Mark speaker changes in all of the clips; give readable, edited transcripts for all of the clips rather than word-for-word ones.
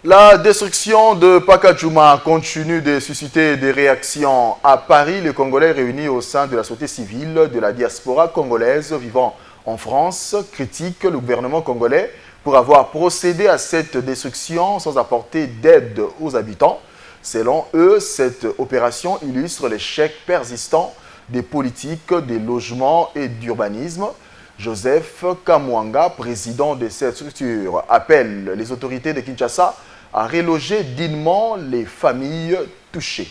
Speaker 1: La destruction de Pacajuma continue de susciter des réactions. À Paris, les Congolais réunis au sein de la société civile de la diaspora congolaise vivant en France critiquent le gouvernement congolais pour avoir procédé à cette destruction sans apporter d'aide aux habitants. Selon eux, cette opération illustre l'échec persistant des politiques des logements et d'urbanisme. Joseph Kamwanga, président de cette structure, appelle les autorités de Kinshasa à reloger dignement les familles touchées.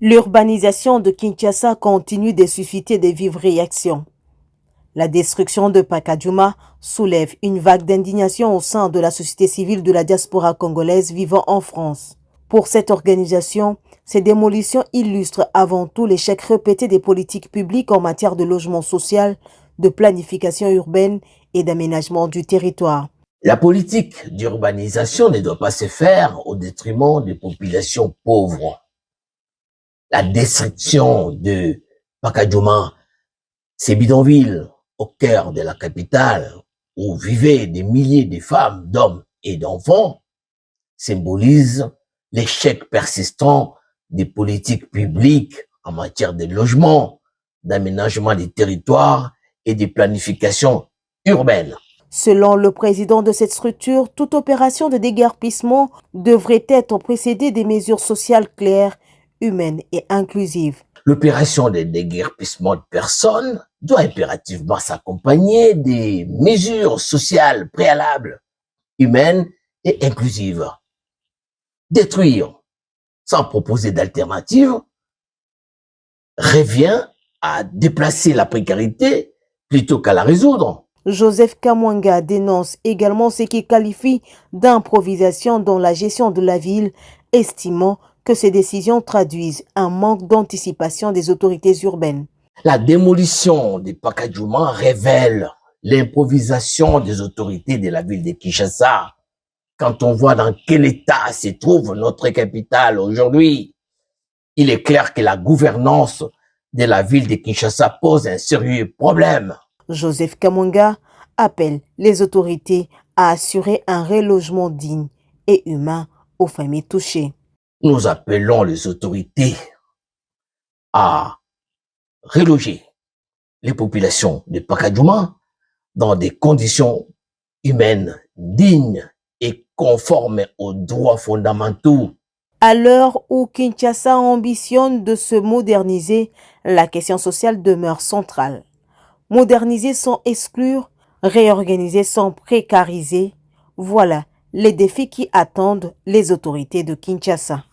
Speaker 2: L'urbanisation de Kinshasa continue de susciter de vives réactions. La destruction de Pacajuma soulève une vague d'indignation au sein de la société civile de la diaspora congolaise vivant en France. Pour cette organisation, ces démolitions illustrent avant tout l'échec répété des politiques publiques en matière de logement social, de planification urbaine et d'aménagement du territoire.
Speaker 3: La politique d'urbanisation ne doit pas se faire au détriment des populations pauvres. La destruction de Pacajuma, ces bidonvilles au cœur de la capitale où vivaient des milliers de femmes, d'hommes et d'enfants, symbolise l'échec persistant des politiques publiques en matière de logement, d'aménagement des territoires et de planification urbaine.
Speaker 2: Selon le président de cette structure, toute opération de déguerpissement devrait être précédée des mesures sociales claires, humaines et inclusives.
Speaker 3: L'opération de déguerpissement de personnes doit impérativement s'accompagner des mesures sociales préalables, humaines et inclusives. Détruire sans proposer d'alternative revient à déplacer la précarité plutôt qu'à la résoudre.
Speaker 2: Joseph Kamwanga dénonce également ce qu'il qualifie d'improvisation dans la gestion de la ville, estimant que ces décisions traduisent un manque d'anticipation des autorités urbaines.
Speaker 3: La démolition des Pacajuma révèle l'improvisation des autorités de la ville de Kinshasa. Quand on voit dans quel état se trouve notre capitale aujourd'hui, il est clair que la gouvernance de la ville de Kinshasa pose un sérieux problème.
Speaker 2: Joseph Kamwanga appelle les autorités à assurer un relogement digne et humain aux familles touchées.
Speaker 3: Nous appelons les autorités à reloger les populations de Pacajuma dans des conditions humaines dignes et conformes aux droits fondamentaux.
Speaker 2: À l'heure où Kinshasa ambitionne de se moderniser, la question sociale demeure centrale. Moderniser sans exclure, réorganiser sans précariser, voilà les défis qui attendent les autorités de Kinshasa.